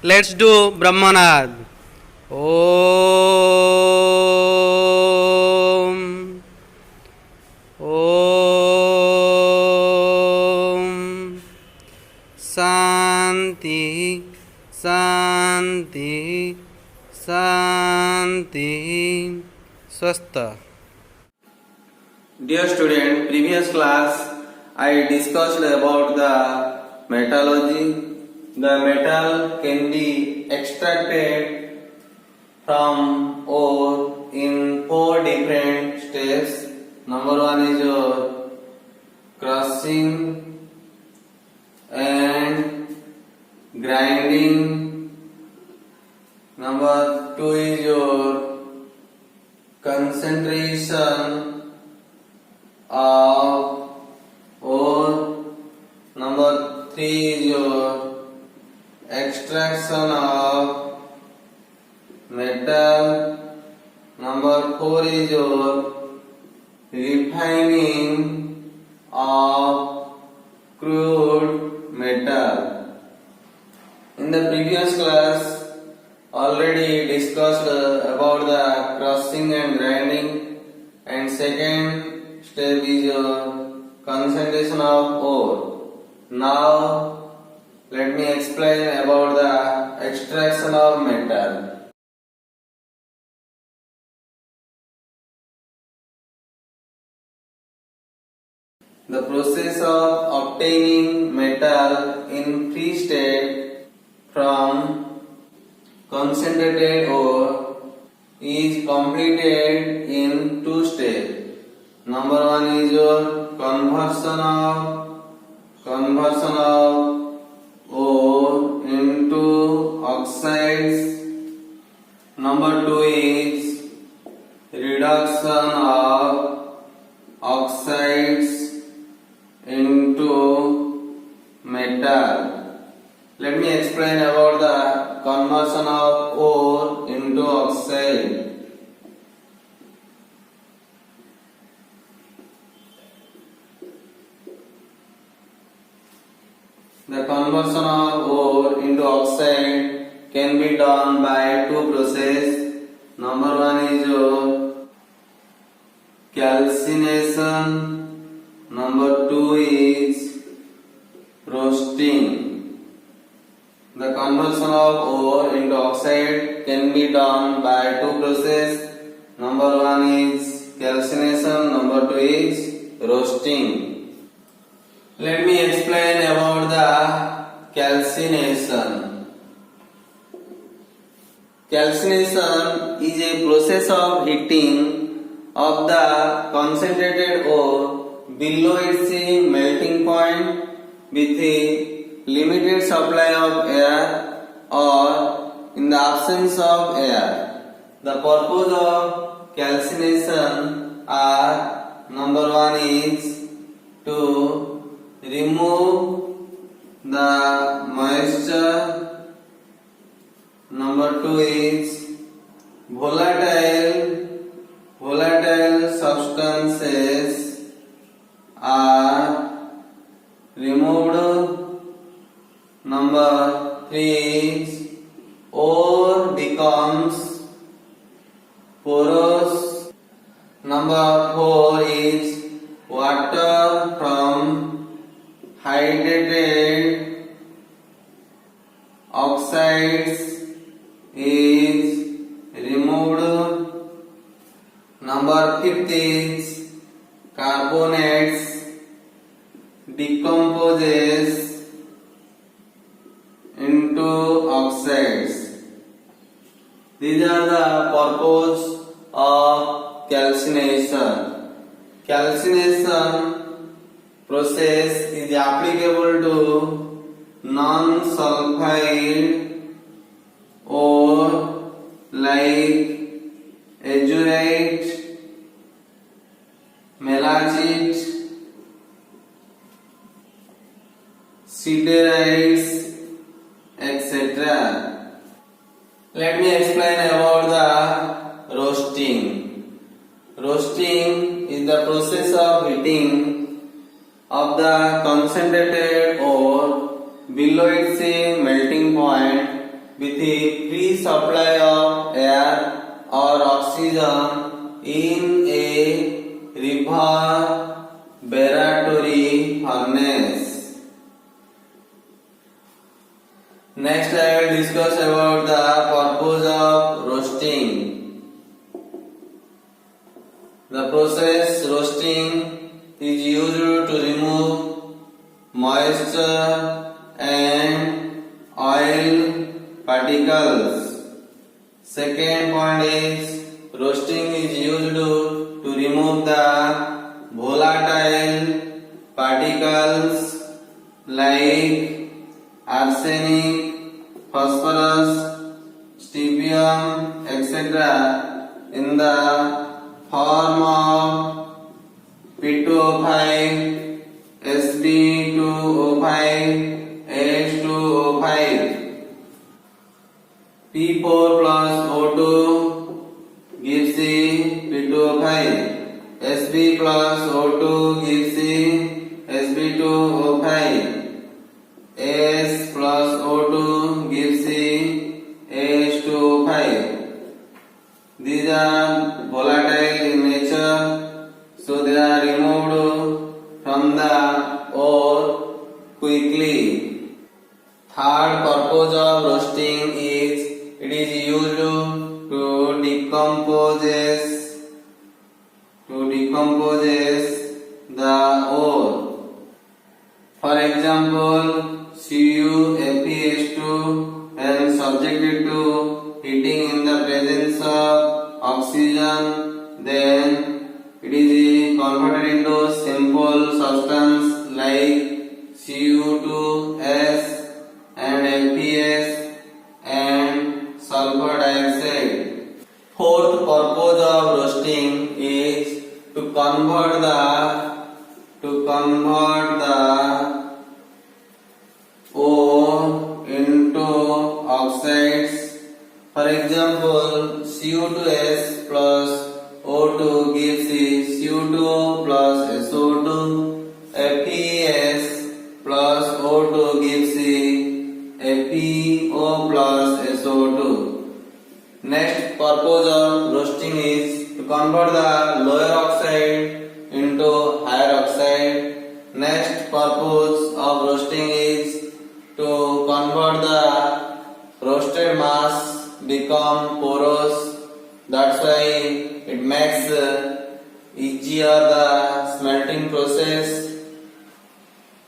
Let's do Brahmanad. Om. Om. Santi. Santi. Santi. Swasta. Dear student, previous class I discussed about the metallurgy. The metal can be extracted from ore in 4 different steps. Number 1 is your crushing and grinding. Number 2 is your concentration of ore. Number 3 is your extraction of metal. Number 4 is your refining of crude metal. In the previous class already discussed about the crushing and grinding, and second step is your concentration of ore. Now let me explain about the extraction of metal. The process of obtaining metal in free state from concentrated ore is completed in 2 steps. Number 1 is your conversion of ore into oxides. Number 2 is reduction of oxides into metal. Let me explain about the conversion of ore into oxide. The conversion of ore into oxide can be done by 2 processes. Number 1 is your calcination. Number 2 is roasting. The conversion of ore into oxide can be done by 2 processes. Number 1 is calcination. Number 2 is roasting. Let me explain about the calcination. Calcination is a process of heating of the concentrated ore below its melting point with a limited supply of air or in the absence of air. The purpose of calcination are: number 1 is to remove the moisture. Number 2 is volatile substances are removed. Number 3 is ore becomes porous. Number 4 is water from hydrated oxides is removed. Number 5 is carbonates decomposes into oxides. These are the purpose of calcination. Calcination process is applicable to non-sulfide ore like azurite, melachite, siderites, etc. Let me explain about the roasting. Roasting is the process of heating of the concentrated ore below its melting point with a free supply of air or oxygen in a reverberatory furnace. Next I will discuss about the purpose of roasting. The process roasting is used to remove moisture and oil particles. Second point is roasting is used to remove the volatile particles like arsenic, phosphorus, strontium, etc. in the form of P2O5, Sb2O5, H2O5. P4 plus O2 gives the P2O5. Sb plus O2 gives the Sb2O5. S plus O2 gives the H2O5. These are volatile in nature, so they are removed from the ore quickly. Third purpose of roasting is it is used to decompose the ore. For example, CuFeS2 when subjected to heating in the presence of oxygen, then it is converted into simple substance like Cu2S and FeS and sulfur dioxide. Fourth purpose of roasting is to convert the ore into oxides. For example, Cu2S plus O2 gives Cu2 plus SO2. FeS plus O2 gives FeO plus SO2. Next purpose of roasting is to convert the lower oxide into higher oxide. Next purpose of roasting is to convert the roasted mass become porous. That's why it makes easier the smelting process.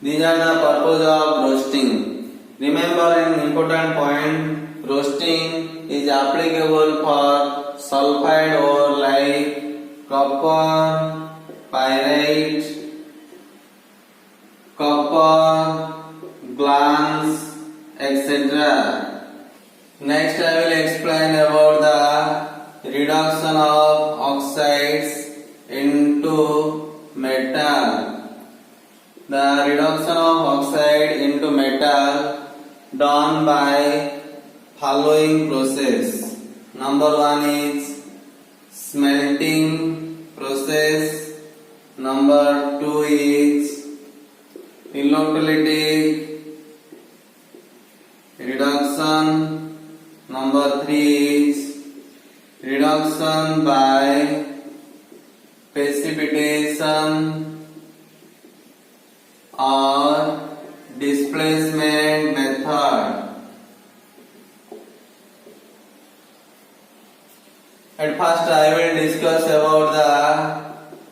These are the purpose of roasting. Remember an important point, roasting is applicable for sulfide ore like copper, pyrite, copper, glans, etc. Next I will explain about the reduction of oxides into metal. The reduction of oxide into metal done by following process. Number one is smelting process. Number two is electrolytic reduction. Number three is reduction by precipitation or displacement method. At first I will discuss about the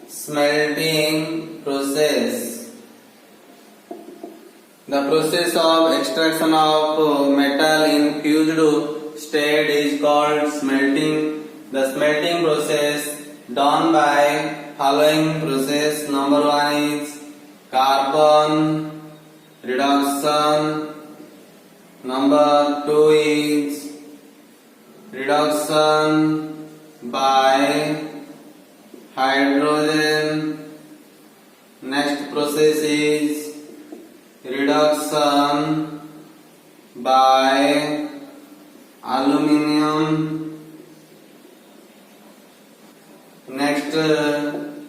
smelting process. The process of extraction of metal in fused state is called smelting. The smelting process done by following process. Number one is carbon reduction. Number two is reduction by hydrogen. Next process is reduction by aluminum. Next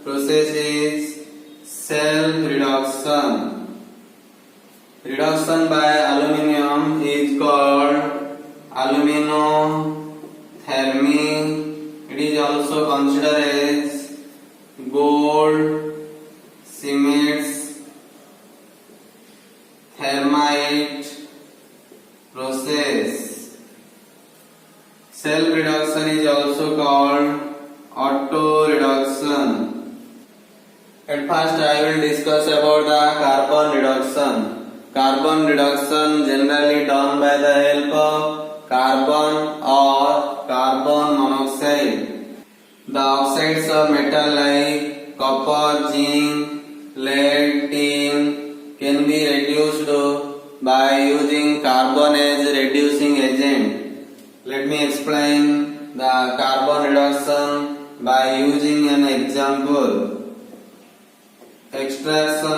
process is self-reduction. Reduction by aluminum is called aluminothermy. It is also considered as gold, cements, thermite process. Self reduction is also called auto reduction. At first I will discuss about the carbon reduction. Carbon reduction generally done by the help of carbon or carbon monoxide. The oxides of metal like copper, zinc, lead, tin can be reduced by using carbon as reducing agent. Let me explain the carbon reduction by using an example. Extraction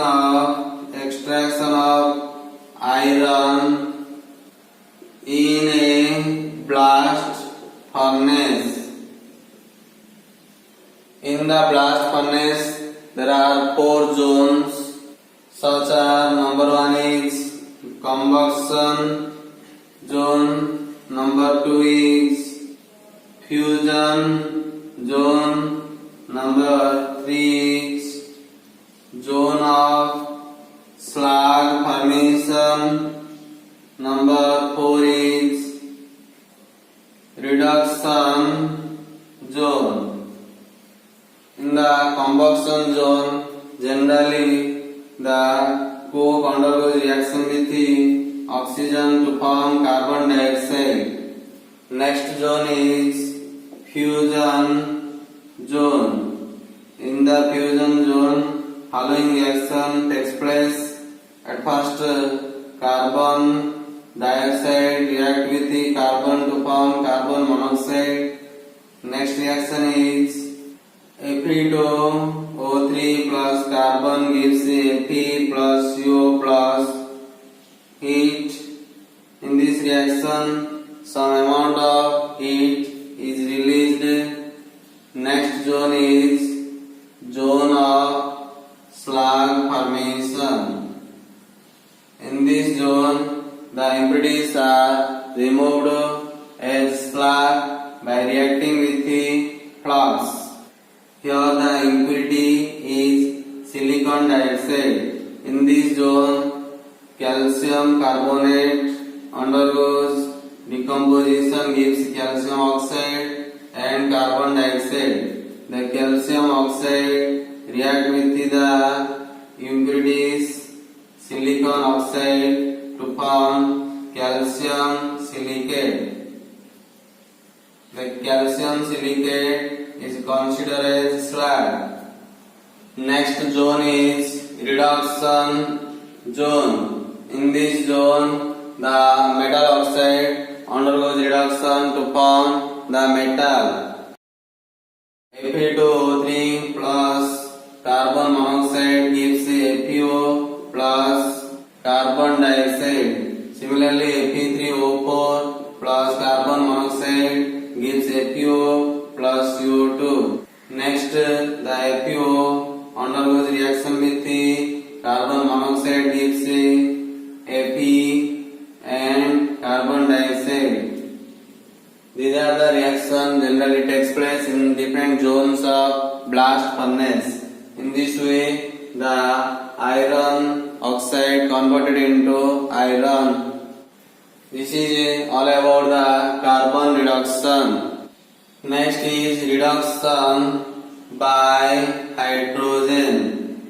of iron in a blast furnace. In the blast furnace there are 4 zones, such as number 1 is combustion zone, number 2 is fusion zone, number 3 is zone of slag formation, number 4 is reduction zone. In the combustion zone, generally the coke undergoes reaction with the oxygen to form carbon dioxide. Next zone is fusion zone. In the fusion zone, following reaction takes place. At first, carbon dioxide react with the carbon to form carbon monoxide. Next reaction is Fe2O3 plus carbon gives Fe plus CO plus heat. In this reaction, some amount of heat is released. Next zone is zone of slag formation. In this zone, the impurities are removed as slag by reacting with the flux. Here the impurity is silicon dioxide. In this zone, calcium carbonate undergoes decomposition, gives calcium oxide and carbon dioxide. The calcium oxide react with the impurities silicon oxide to form calcium silicate. The calcium silicate is considered as slag. Next zone is reduction zone. In this zone, the metal oxide undergoes reduction to form the metal. Fe2O3 plus carbon monoxide gives FeO plus carbon dioxide. Similarly, Fe3O4 plus carbon monoxide gives FeO plus CO2. Next, the FeO undergoes reaction with the carbon monoxide, gives Fe and carbon dioxide. These are the reactions generally takes place in different zones of blast furnace. In this way, the iron oxide converted into iron. This is all about the carbon reduction. Next is reduction by hydrogen.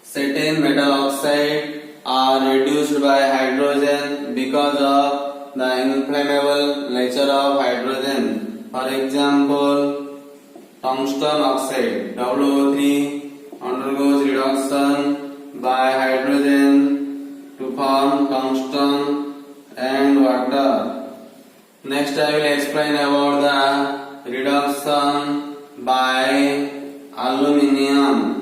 Certain metal oxide are reduced by hydrogen because of the inflammable nature of hydrogen. For example, tungsten oxide WO3 undergoes reduction by hydrogen to form tungsten and water. Next I will explain about the reduction by aluminium.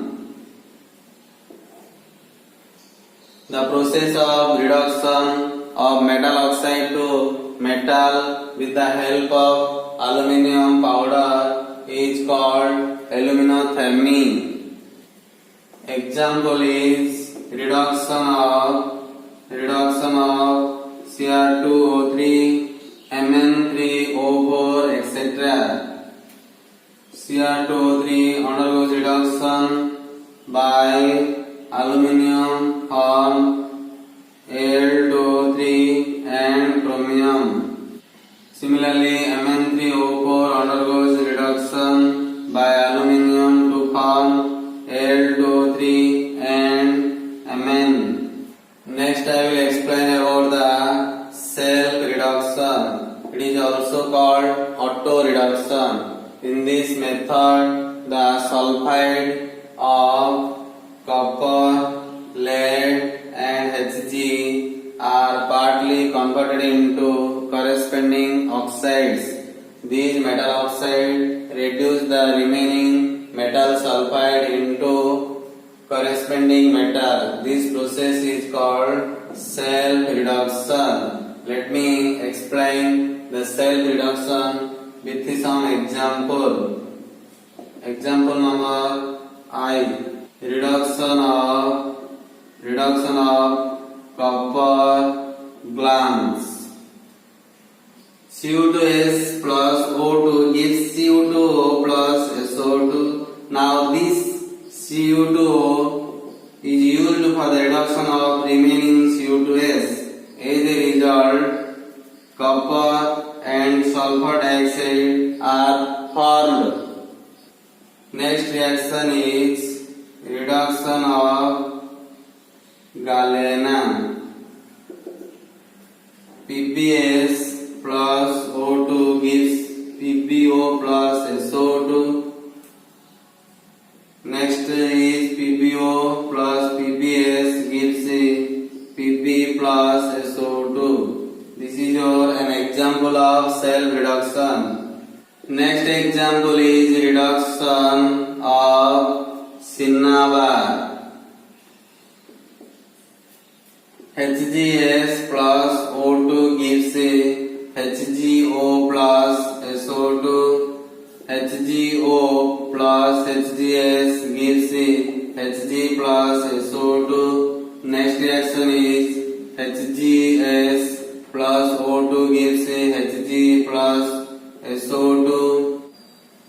The process of reduction of metal oxide to metal with the help of aluminium powder is called aluminothermy. Example is reduction of Cr2O3 Cr2O3 undergoes reduction by aluminium form Al2O3 and chromium. Similarly, Mn3O4 undergoes reduction by aluminium to form Al2O3 and Mn. Next, I will explain about the self-reduction. It is also called auto-reduction. In this method, the sulfide of copper, lead and Hg are partly converted into corresponding oxides. These metal oxides reduce the remaining metal sulfide into corresponding metal. This process is called self-reduction. Let me explain the self-reduction with some example. Example number I. Reduction of copper glance. Cu2S plus O2 gives Cu2O plus SO2. Now this Cu2O is used for the reduction of remaining Cu2S. As a result, copper and sulfur dioxide are formed. Next reaction is reduction of galena. PbS plus O2 gives PbO plus SO2. Next is PbO plus PbS gives Pb plus SO2. This is an example of self-reduction. Next example is reduction of cinnabar. HgS plus O2 gives HgO plus SO2. HgO plus HgS gives Hg plus SO2. Next reaction is HgS plus O2 gives Hg plus SO2.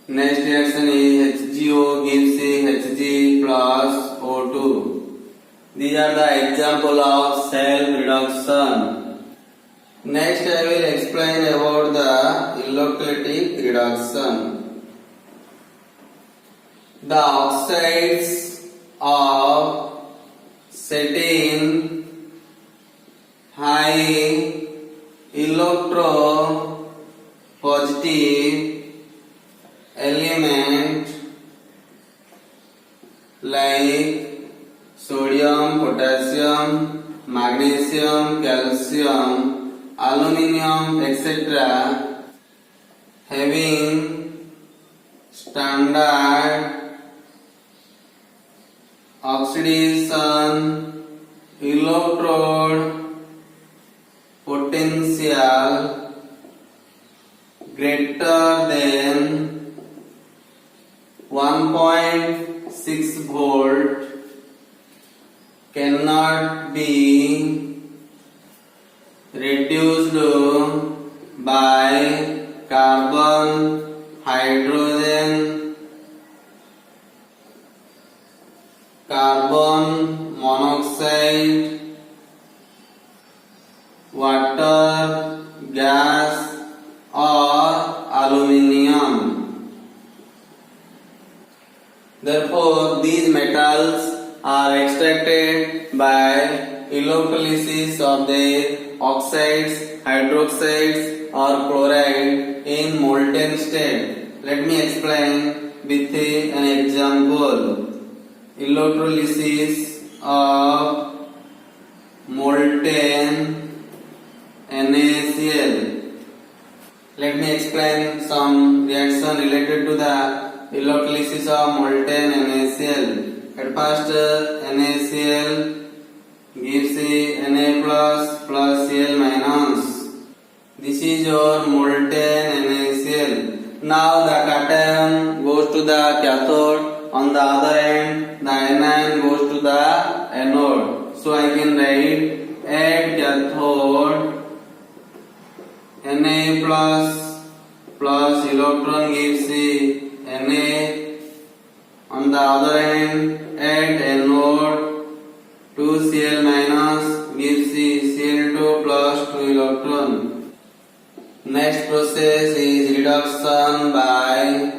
Next reaction is HgO gives Hg plus O2. These are the example of self-reduction. Next I will explain about the electrolytic reduction. The oxides of setting high electropositive element like sodium, potassium, magnesium, calcium, aluminium, etc. having standard oxidation electrode potential greater than 1.6 volt cannot be reduced by carbon, hydrogen, carbon monoxide, water, gas or aluminium. Therefore, these metals are extracted by electrolysis of their oxides, hydroxides or chloride in molten state. Let me explain with an example. Electrolysis of molten NaCl. Let me explain some reaction related to the electrolysis of molten NaCl. At first, NaCl gives Na plus Cl minus. This is your molten NaCl. Now the cation goes to the cathode. On the other hand, the anion goes to the anode. So I can write at cathode Na plus electron gives Na. On the other hand, add anode 2Cl minus gives Cl2 plus 2 electron. Next process is reduction by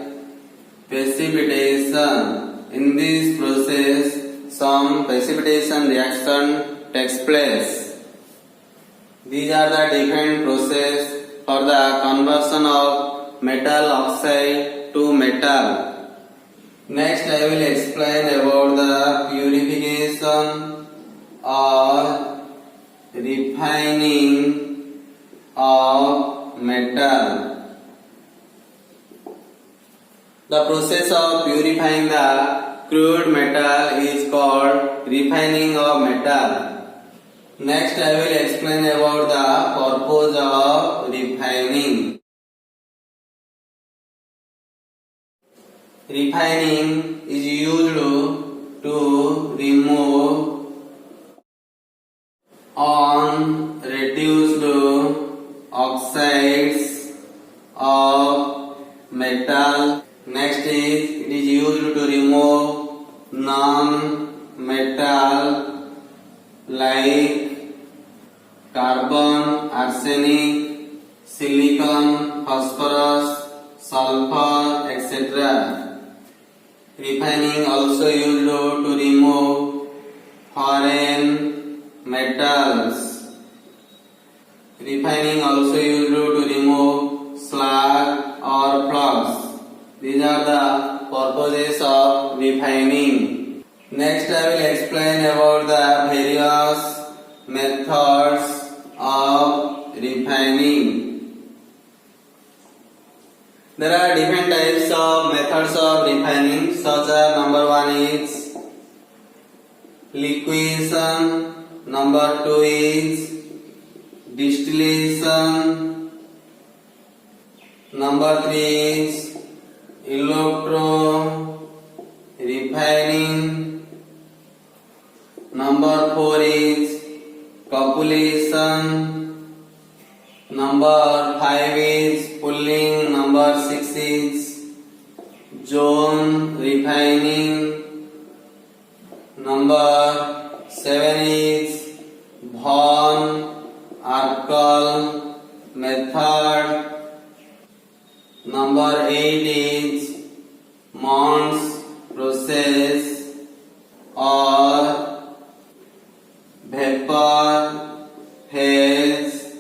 precipitation. In this process, some precipitation reaction takes place. These are the different processes for the conversion of metal oxide to metal. Next, I will explain about the purification or refining of metal. The process of purifying the crude metal is called refining of metal. Next, I will explain about the purpose of refining. Refining is used to remove unreduced oxides of metal. Next is it is used to remove non-metal like carbon, arsenic, silicon, phosphorus, sulfur, etc. Refining also used to remove foreign metals. Refining also used to remove slag or flux. These are the purposes of refining. Next, I will explain about the various methods of refining. There are different types of methods of refining, such as number 1 is liquefaction, number 2 is distillation, number 3 is electro refining, number 4 is copulation, number 5 is pulling, number 6 is zone refining, number 7 is Von Arkel method, number 8 is Mond's process or vapor phase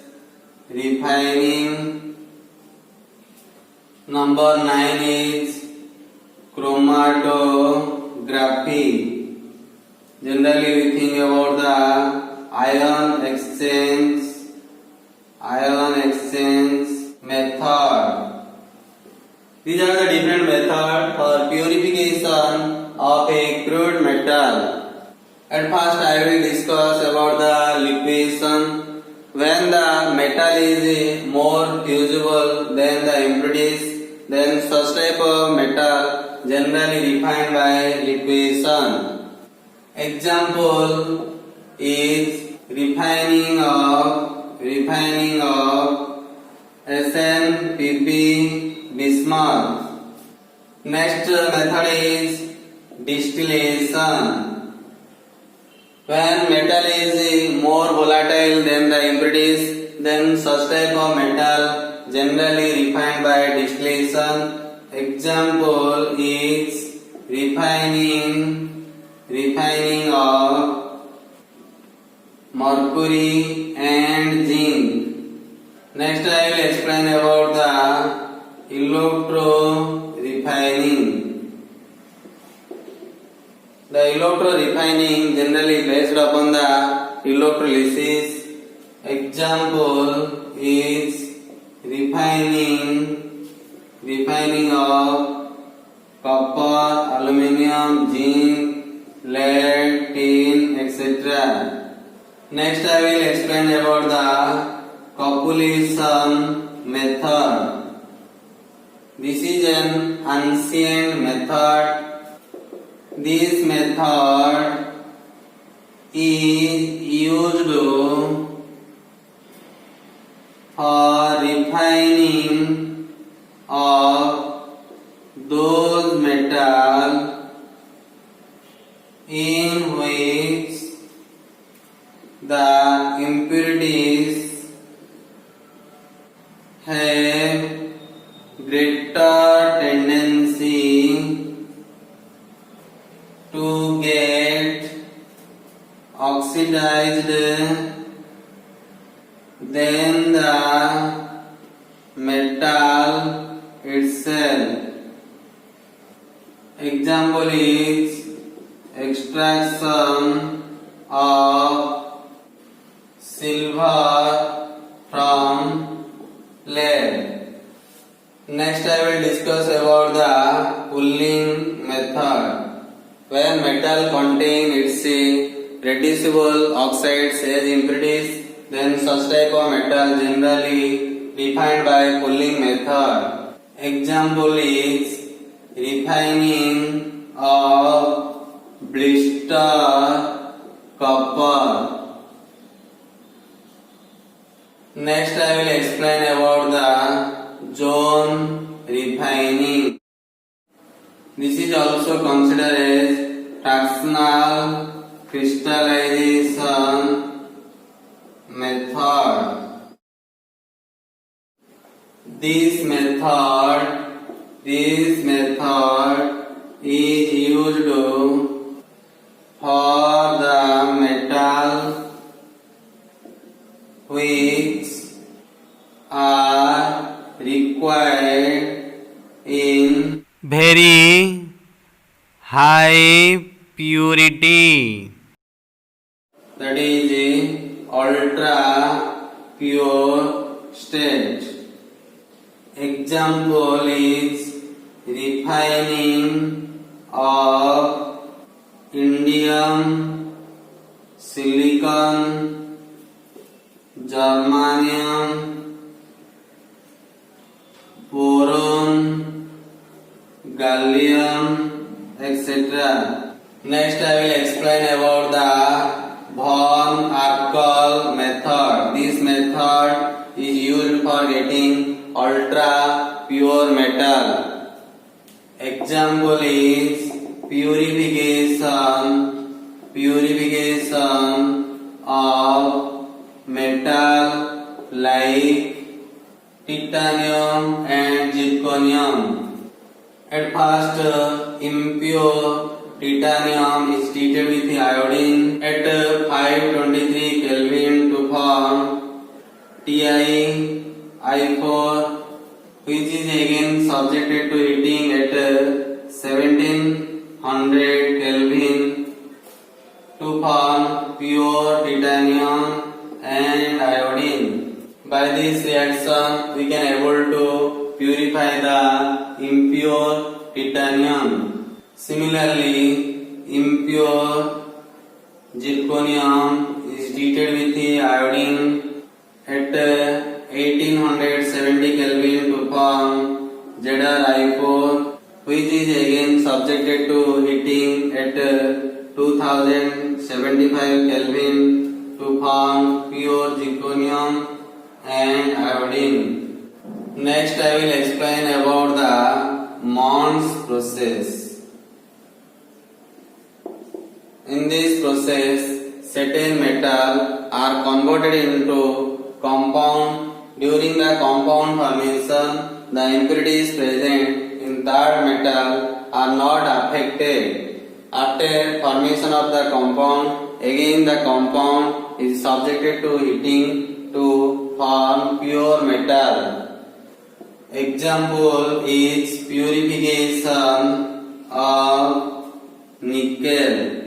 refining, number 9 is chromatography. Generally we think about the ion exchange method. These are the different methods for purification of a crude metal. At first I will discuss about the liquefaction. When the metal is more fusible than the impurities, then such type of metal generally refined by liquefaction. Example is refining of SnPb Bismuth. Next method is distillation. When metal is more volatile than the impurities, then such type of metal generally refined by distillation. Example is refining of mercury and zinc. Next I will explain about the electro refining. The electro refining generally based upon the electrolysis. Example is refining of copper, aluminium, zinc, lead, tin, etc. Next I will explain about the copulation method. This is an ancient method. This method is used for refining of those have greater tendency to get oxidized than the metal itself. Example is extraction of silver from lead. Next I will discuss about the pulling method. When metal contain its reducible oxides as impurities, then such type of metal generally refined by pulling method. Example is refining of blister copper. Next I will explain about the zone refining. This is also considered as fractional crystallization method. This method is used for the metal which are required in very high purity. That is ultra pure state. Example is refining of indium, silicon, germanium, boron, gallium, etc. Next I will explain about the von Arkel method. This method is used for getting ultra pure metal. Example is purification of metal like titanium and zirconium. At first, impure titanium is treated with iodine at 523 Kelvin to form TiI4, which is again subjected to heating at 1700 Kelvin to form pure titanium and iodine. By this reaction, we can able to purify the impure titanium. Similarly, impure zirconium is treated with the iodine at 1870 Kelvin to form ZrI4, which is again subjected to heating at 2075 Kelvin to form pure zirconium and iodine. Next I will explain about the Mons process. In this process, certain metal are converted into compound. During the compound formation, the impurities present in that metal are not affected. After formation of the compound, again the compound is subjected to heating to form pure metal. Example is purification of nickel.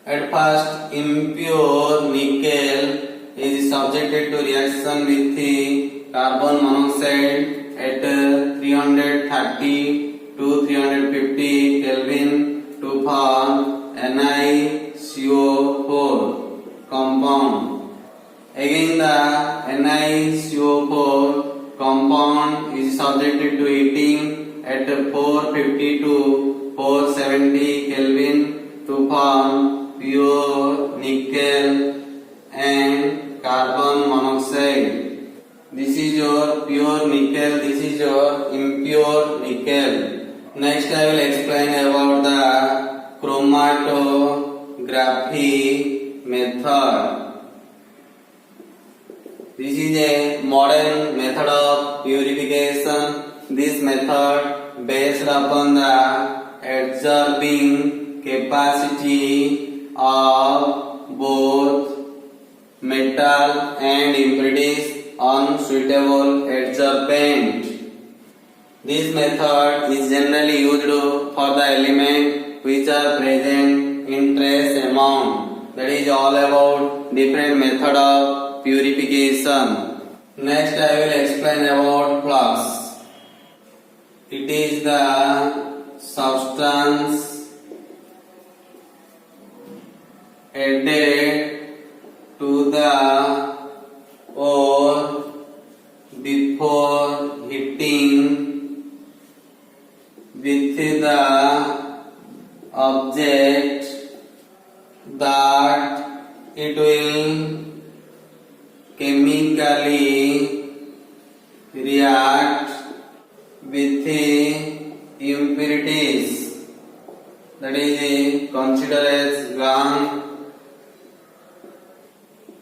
At first, impure nickel is subjected to reaction with the carbon monoxide at 330 to 350 Kelvin to form NiCO4 compound. Again the NiCO4 compound is subjected to heating at 450 to 470 Kelvin to form pure nickel and carbon monoxide. This is your pure nickel, this is your impure nickel. Next I will explain about the chromatography method. This is a modern method of purification. This method based upon the absorbing capacity of both metal and impurities on suitable adsorbent. This method is generally used for the elements which are present in trace amount. That is all about different method of purification. Next I will explain about flux. It is the substance added to the ore before heating with the object that it will chemically react with the impurities, that is considered as gum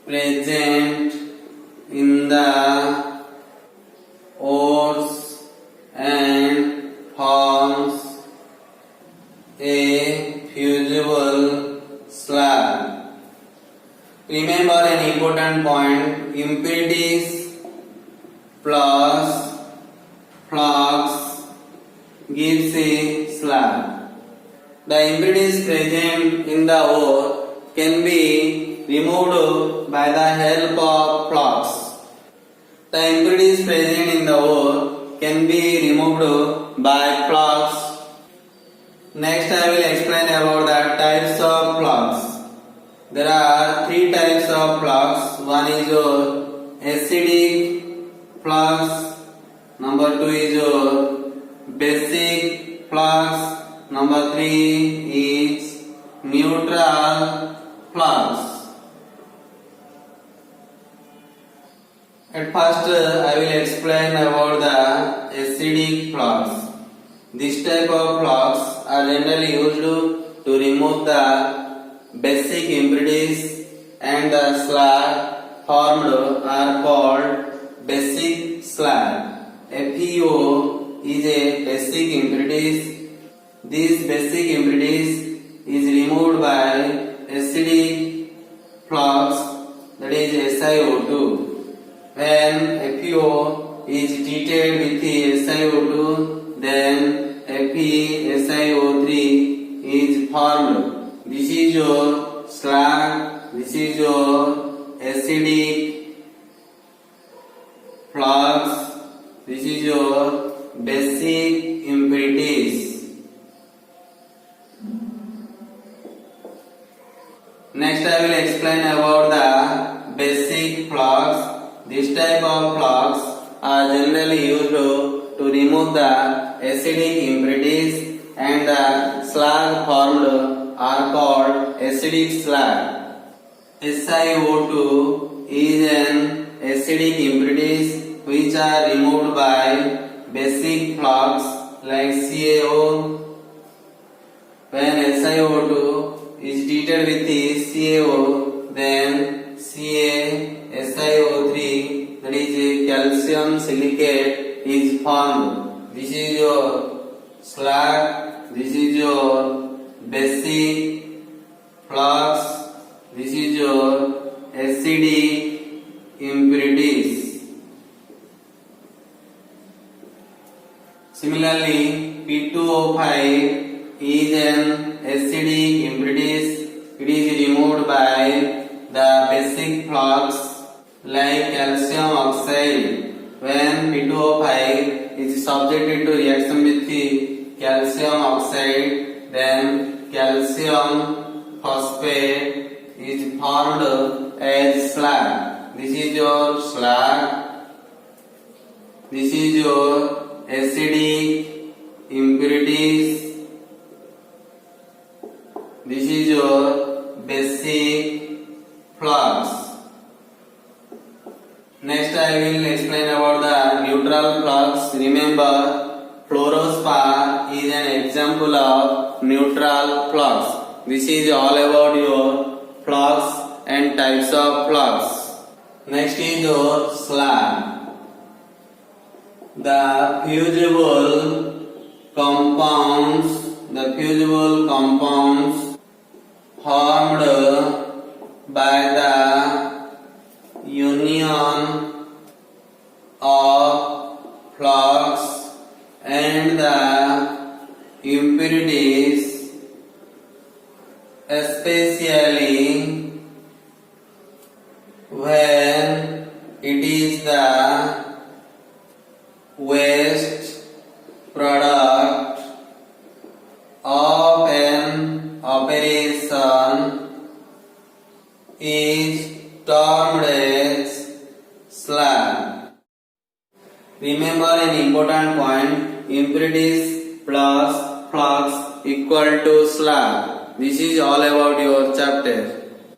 present in the ores and forms a fusible slag. Remember an important point: impurities plus flux gives a slag. The impurities present in the ore can be removed by the help of flux. The impurities present in the ore can be removed by flux. Next I will explain about the types of flux. There are three types of flux. One is your acidic flux, number two is your basic flux, number three is neutral flux. At first I will explain about the acidic flux. This type of flux are generally used to remove the basic impurities, and the slag formed are called basic slag. FeO is a basic impurities. These basic impurities is removed by acidic flux, that is SiO2. When FeO is treated with the SiO2, then FeSiO3 is formed. This is your slag, this is your acidic flux, this is your basic impurities. Next I will explain about the basic flux. This type of flux are generally used to remove the acidic impurities, and the slag formed are called acidic slag. SiO2 is an acidic impurities which are removed by basic flux like CaO. When SiO2 is treated with the CaO, then CaSiO3, that is a calcium silicate, is formed. This is your slag, this is your basic flux, this is your acidic impurities. Similarly, P2O5 is an acidic impurities. It is removed by the basic flux like calcium oxide. When P2O5 is subjected to reaction with the calcium oxide, then calcium phosphate is formed as slag. This is your slag, this is your acidic impurities, this is your basic flux. Next I will explain about the neutral flux. Remember, fluorospar is an example of neutral flux. This is all about your flux and types of flux. Next is your slag. The fusible compounds formed by the union of flux and the impurities, especially when it is the waste product of an operation, is termed as slag. Remember an important point: impurities plus flux equal to slag. This is all about your chapter.